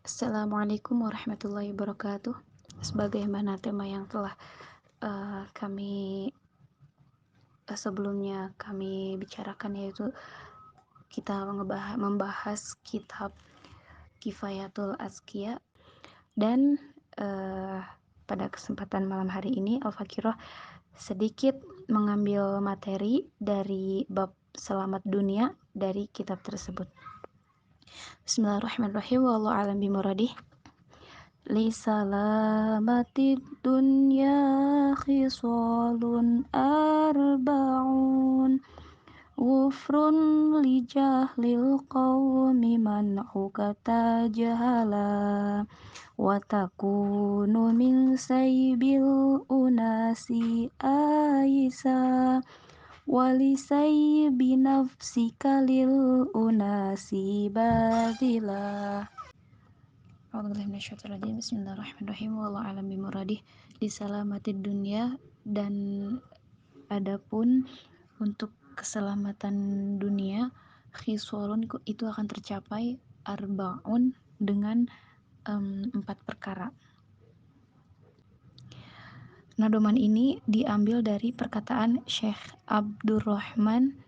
Assalamualaikum warahmatullahi wabarakatuh. Sebagaimana tema yang telah kami sebelumnya kami bicarakan, yaitu kita membahas kitab Kifayatul Azkiya. Dan pada kesempatan malam hari ini Al-Fakirah sedikit mengambil materi dari bab selamat dunia dari kitab tersebut. Bismillahirrahmanirrahim. Wallahu a'lam bimuradih. Li salamatid dunya khisalun arba'un Ghufrun li jahlil qawmi man'uka tajahala Wa takunu min saybil unasi aisa Wali saybi nafsika lil unasi badila. Bismillahirrahmanirrahim. Wallahu a'lam bimuradih. Disalamatid dunia, dan adapun untuk keselamatan dunia, khisolun itu akan tercapai arbaun dengan 4 perkara. Nadoman ini diambil dari perkataan Syekh Abdurrahman,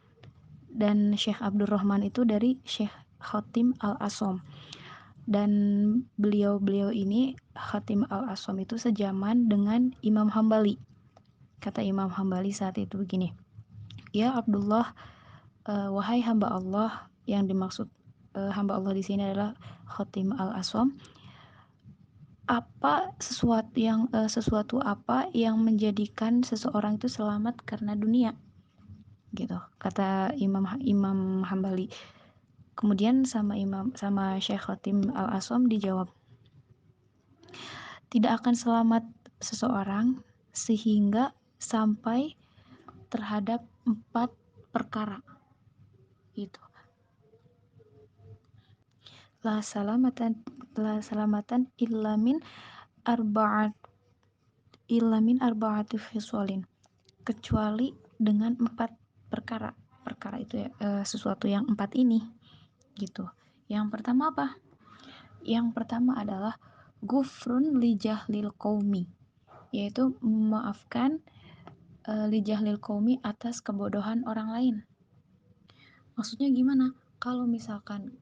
dan Syekh Abdurrahman itu dari Syekh Khatim Al-Asom. Dan beliau ini, Khatim Al-Asom, itu sejaman dengan Imam Hambali. Kata Imam Hambali saat itu begini, "Ya Abdullah, wahai hamba Allah," yang dimaksud hamba Allah di sini adalah Khatim Al-Asom, sesuatu apa yang menjadikan seseorang itu selamat karena dunia, gitu kata Imam Hambali. Kemudian sama Syekh Khatim Al-Asom dijawab, tidak akan selamat seseorang sehingga sampai terhadap 4 perkara itu. La salamatan illa min arba'ati khisalin, kecuali dengan 4 perkara. Perkara itu ya, sesuatu yang 4 ini, gitu. Yang pertama apa? Yang pertama adalah gufrun li jahlil qaumi, yaitu memaafkan li jahlil qaumi, atas kebodohan orang lain. Maksudnya gimana? Kalau misalkan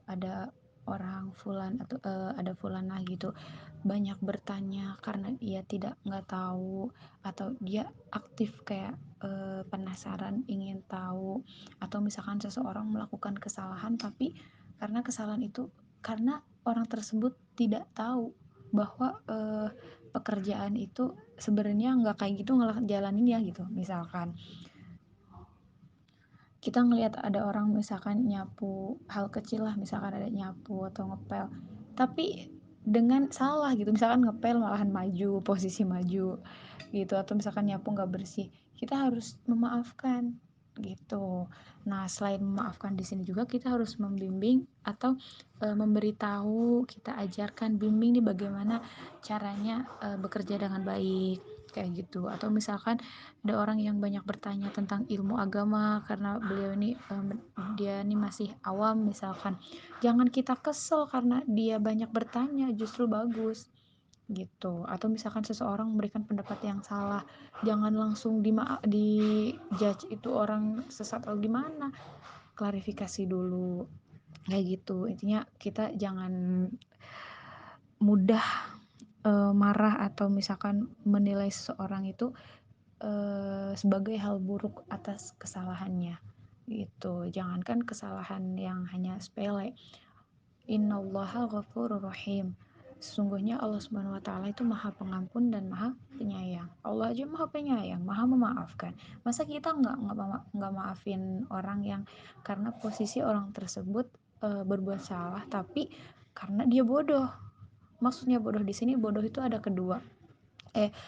ada orang fulan atau ada fulanah gitu, banyak bertanya karena dia nggak tahu, atau dia aktif kayak penasaran ingin tahu, atau misalkan seseorang melakukan kesalahan, tapi karena kesalahan itu karena orang tersebut tidak tahu bahwa pekerjaan itu sebenarnya nggak kayak gitu ngejalanin ya, gitu. Misalkan kita ngelihat ada orang misalkan nyapu, hal kecil lah, misalkan ada nyapu atau ngepel, tapi dengan salah gitu, misalkan ngepel malahan maju, posisi maju gitu, atau misalkan nyapu nggak bersih, kita harus memaafkan gitu. Nah, selain memaafkan di sini juga kita harus membimbing atau memberitahu, kita ajarkan, bimbing nih bagaimana caranya bekerja dengan baik kayak gitu. Atau misalkan ada orang yang banyak bertanya tentang ilmu agama karena beliau ini dia ini masih awam, misalkan jangan kita kesel karena dia banyak bertanya, justru bagus gitu. Atau misalkan seseorang memberikan pendapat yang salah, jangan langsung di judge itu orang sesat atau gimana, klarifikasi dulu kayak gitu. Intinya kita jangan mudah marah atau misalkan menilai seseorang itu sebagai hal buruk atas kesalahannya gitu. Jangankan kesalahan yang hanya sepele, innallaha ghafurur rahim, sesungguhnya Allah Subhanahu wa taala itu Maha Pengampun dan Maha Penyayang. Allah aja Maha Penyayang, Maha memaafkan. Masa kita nggak maafin orang yang karena posisi orang tersebut berbuat salah, tapi karena dia bodoh. Maksudnya bodoh di sini, bodoh itu ada kedua.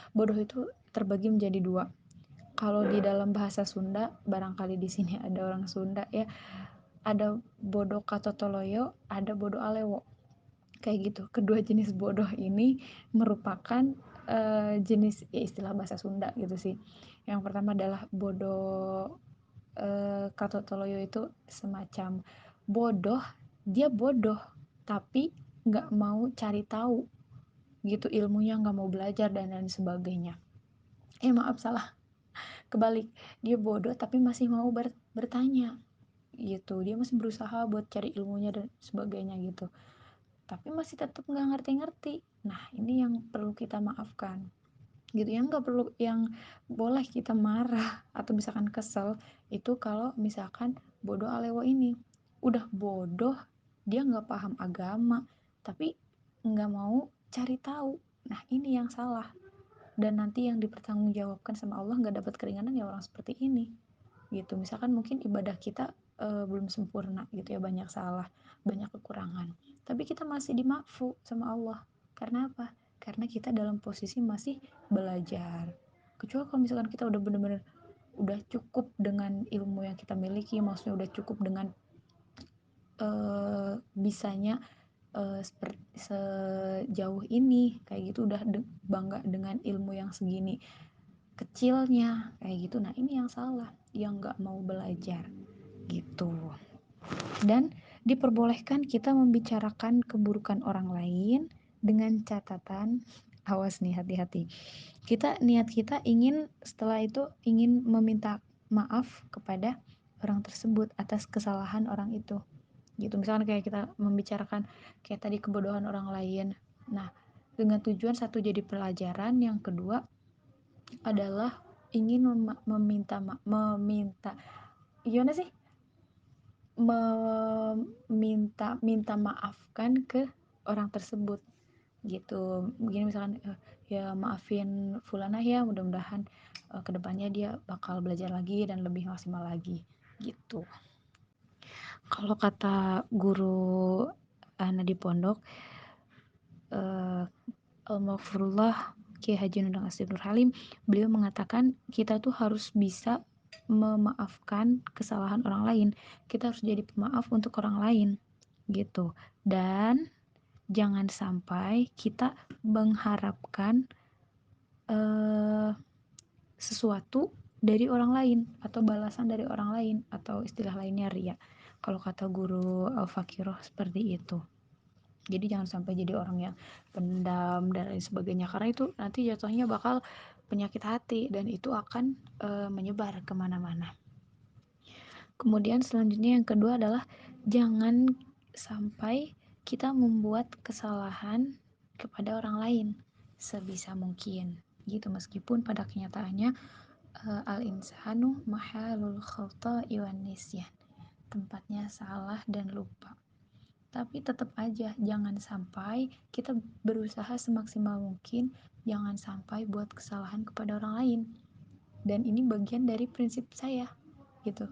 Bodoh itu terbagi menjadi dua. Kalau di dalam bahasa Sunda, barangkali di sini ada orang Sunda ya, ada bodoh katotoloyo, ada bodoh alewo, kayak gitu. Kedua jenis bodoh ini merupakan jenis ya, istilah bahasa Sunda gitu sih. Yang pertama adalah bodoh katotoloyo, itu semacam bodoh, dia bodoh tapi nggak mau cari tahu gitu ilmunya, nggak mau belajar dan lain sebagainya. Maaf, salah, kebalik, dia bodoh tapi masih mau bertanya gitu, dia masih berusaha buat cari ilmunya dan sebagainya gitu, tapi masih tetap nggak ngerti-ngerti. Nah, ini yang perlu kita maafkan gitu, yang nggak perlu, yang boleh kita marah atau misalkan kesel itu kalau misalkan bodoh alewo ini udah bodoh, dia nggak paham agama tapi nggak mau cari tahu. Nah, ini yang salah, dan nanti yang dipertanggungjawabkan sama Allah nggak dapat keringanan ya orang seperti ini gitu. Misalkan mungkin ibadah kita belum sempurna gitu ya, banyak salah, banyak kekurangan, tapi kita masih dimakfu sama Allah. Karena apa? Karena kita dalam posisi masih belajar. Kecuali kalau misalkan kita udah bener-bener udah cukup dengan ilmu yang kita miliki, maksudnya udah cukup dengan bisanya seperti sejauh ini kayak gitu, udah bangga dengan ilmu yang segini kecilnya kayak gitu. Nah, ini yang salah, yang nggak mau belajar gitu. Dan diperbolehkan kita membicarakan keburukan orang lain dengan catatan, awas nih, hati-hati, niat kita ingin setelah itu ingin meminta maaf kepada orang tersebut atas kesalahan orang itu gitu. Misalkan kayak kita membicarakan kayak tadi kebodohan orang lain, nah dengan tujuan satu jadi pelajaran, yang kedua adalah ingin meminta gimana sih, minta maafkan ke orang tersebut gitu. Begini misalkan ya maafin fulana ya, mudah-mudahan kedepannya dia bakal belajar lagi dan lebih maksimal lagi gitu. Kalau kata guru Ana di pondok, uh, Al-Maghfurullah Kiai Haji Nundang Asri Nur Halim, beliau mengatakan kita tuh harus bisa memaafkan kesalahan orang lain. Kita harus jadi pemaaf untuk orang lain gitu. Dan jangan sampai kita mengharapkan uh, sesuatu dari orang lain atau balasan dari orang lain, atau istilah lainnya ria. Kalau kata guru Al-Fakiroh seperti itu. Jadi jangan sampai jadi orang yang pendam dan lain sebagainya, karena itu nanti jatuhnya bakal penyakit hati dan itu akan menyebar kemana-mana. Kemudian selanjutnya yang kedua adalah jangan sampai kita membuat kesalahan kepada orang lain sebisa mungkin gitu, meskipun pada kenyataannya al-insanu mahalul khata'i wan nisyan, tempatnya salah dan lupa. Tapi tetap aja jangan sampai kita berusaha semaksimal mungkin jangan sampai buat kesalahan kepada orang lain. Dan ini bagian dari prinsip saya gitu,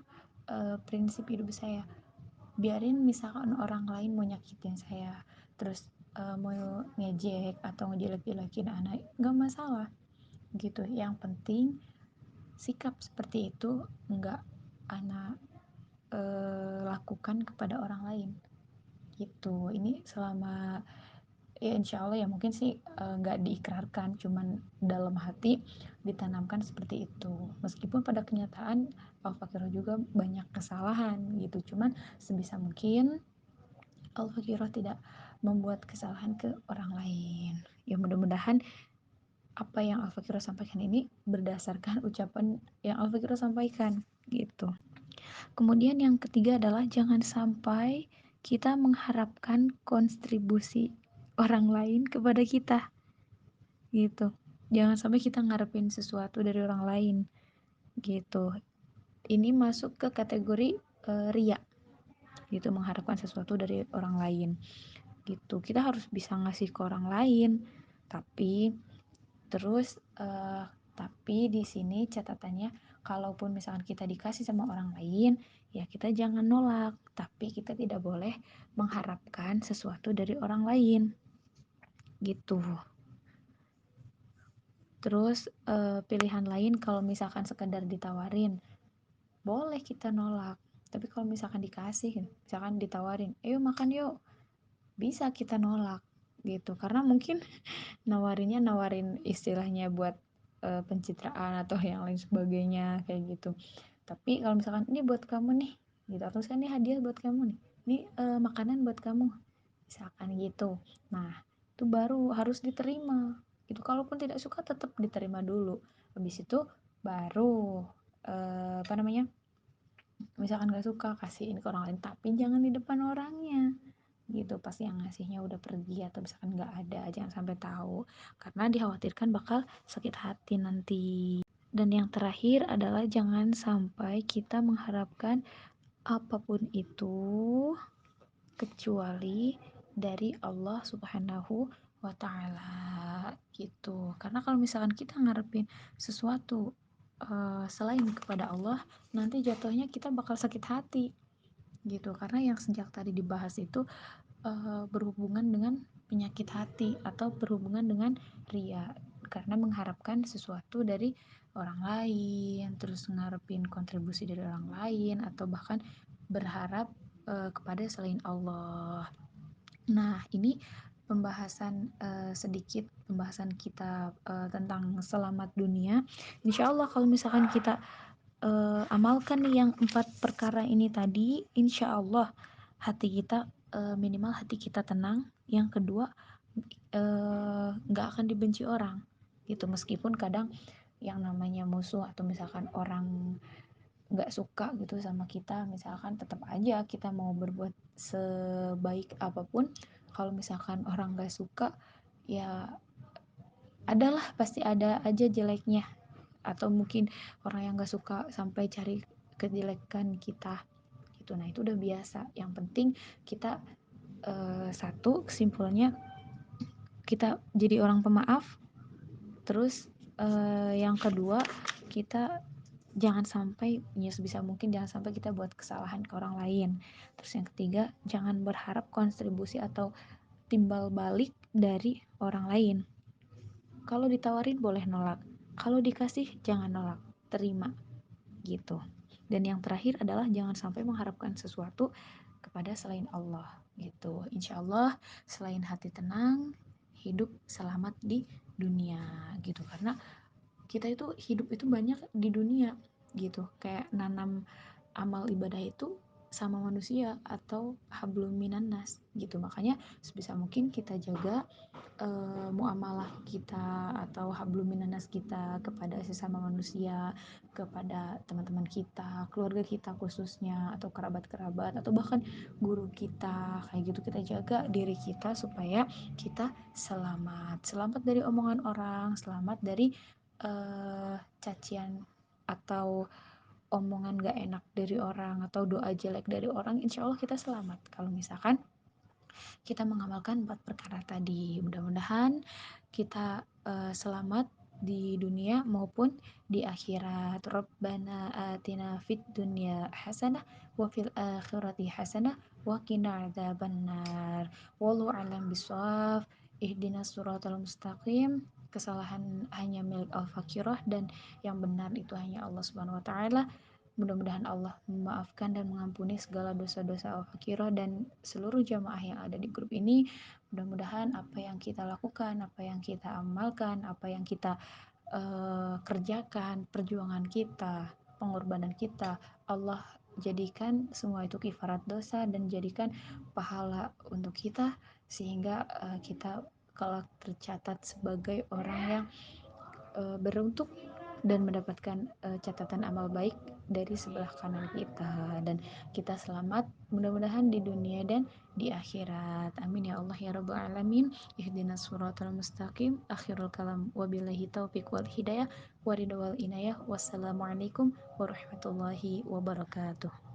prinsip hidup saya. Biarin misalkan orang lain mau nyakitin saya, terus mau ngejek atau ngejelek-jelekin anak, nggak masalah gitu. Yang penting sikap seperti itu nggak anak lakukan kepada orang lain gitu. Ini selama ya insya Allah ya, mungkin sih nggak diikrarkan, cuman dalam hati ditanamkan seperti itu, meskipun pada kenyataan Al-Fakirah juga banyak kesalahan gitu, cuman sebisa mungkin Al-Fakirah tidak membuat kesalahan ke orang lain. Ya mudah-mudahan apa yang Al-Fakirah sampaikan ini berdasarkan ucapan yang Al-Fakirah sampaikan gitu. Kemudian yang ketiga adalah jangan sampai kita mengharapkan kontribusi orang lain kepada kita gitu. Jangan sampai kita ngarepin sesuatu dari orang lain gitu. Ini masuk ke kategori ria gitu, mengharapkan sesuatu dari orang lain gitu. Kita harus bisa ngasih ke orang lain, tapi terus tapi di sini catatannya, kalaupun misalkan kita dikasih sama orang lain, ya kita jangan nolak, tapi kita tidak boleh mengharapkan sesuatu dari orang lain gitu. Terus pilihan lain, kalau misalkan sekedar ditawarin, boleh kita nolak. Tapi kalau misalkan dikasih, misalkan ditawarin, ayo makan yuk, bisa kita nolak gitu. Karena mungkin nawarin istilahnya buat pencitraan atau yang lain sebagainya kayak gitu. Tapi kalau misalkan ini buat kamu nih, gitu, atau misalkan ini hadiah buat kamu nih, ini makanan buat kamu, misalkan gitu. Nah, itu baru harus diterima gitu, kalaupun tidak suka tetap diterima dulu, habis itu baru apa namanya, misalkan gak suka kasihin ke orang lain tapi jangan di depan orangnya gitu, pas yang ngasihnya udah pergi atau misalkan nggak ada, jangan sampai tahu karena dikhawatirkan bakal sakit hati nanti. Dan yang terakhir adalah jangan sampai kita mengharapkan apapun itu kecuali dari Allah Subhanahu wa taala gitu. Karena kalau misalkan kita ngarepin sesuatu selain kepada Allah, nanti jatuhnya kita bakal sakit hati gitu. Karena yang sejak tadi dibahas itu berhubungan dengan penyakit hati atau berhubungan dengan ria, karena mengharapkan sesuatu dari orang lain, terus ngarepin kontribusi dari orang lain atau bahkan berharap kepada selain Allah. Nah, ini pembahasan sedikit pembahasan kita tentang selamat dunia. Insya Allah kalau misalkan kita amalkan nih yang 4 perkara ini tadi, insya Allah hati kita minimal hati kita tenang. Yang kedua, nggak akan dibenci orang gitu, meskipun kadang yang namanya musuh atau misalkan orang nggak suka gitu sama kita, misalkan tetap aja kita mau berbuat sebaik apapun, kalau misalkan orang nggak suka ya adalah pasti ada aja jeleknya, atau mungkin orang yang nggak suka sampai cari kejelekan kita gitu. Nah itu udah biasa, yang penting kita satu kesimpulannya kita jadi orang pemaaf, terus yang kedua kita jangan sampai ya sebisa mungkin jangan sampai kita buat kesalahan ke orang lain, terus yang ketiga jangan berharap kontribusi atau timbal balik dari orang lain. Kalau ditawarin boleh nolak, kalau dikasih jangan nolak, terima gitu. Dan yang terakhir adalah jangan sampai mengharapkan sesuatu kepada selain Allah gitu. Insya Allah selain hati tenang, hidup selamat di dunia gitu. Karena kita itu hidup itu banyak di dunia gitu, kayak nanam amal ibadah itu sama manusia atau hablum minan nas gitu. Makanya sebisa mungkin kita jaga muamalah kita atau hablum minanas kita kepada sesama manusia, kepada teman-teman kita, keluarga kita khususnya, atau kerabat-kerabat, atau bahkan guru kita, kayak gitu kita jaga diri kita supaya kita selamat, selamat dari omongan orang, selamat dari cacian atau omongan gak enak dari orang atau doa jelek dari orang. Insya Allah kita selamat kalau misalkan kita mengamalkan 4 perkara tadi. Mudah-mudahan kita selamat di dunia maupun di akhirat. Rabbana atina fid dunya hasanah wa fil akhirati hasanah wa qina adzabannar. Wallahu a'lam bishawab. Ihdinas siratal mustaqim. Kesalahan hanya milik al-fakirah dan yang benar itu hanya Allah Subhanahu wa taala. Mudah-mudahan Allah memaafkan dan mengampuni segala dosa-dosa al-fakirah dan seluruh jamaah yang ada di grup ini. Mudah-mudahan apa yang kita lakukan, apa yang kita amalkan, apa yang kita kerjakan, perjuangan kita, pengorbanan kita, Allah jadikan semua itu kifarat dosa dan jadikan pahala untuk kita, sehingga kita kalau tercatat sebagai orang yang beruntung dan mendapatkan catatan amal baik dari sebelah kanan kita, dan kita selamat mudah-mudahan di dunia dan di akhirat. Amin ya Allah ya rabbal alamin. Ihdinas siratal mustaqim. Akhirul kalam wabillahi taufiq wal hidayah waridha wal inayah. Wassalamualaikum warahmatullahi wabarakatuh.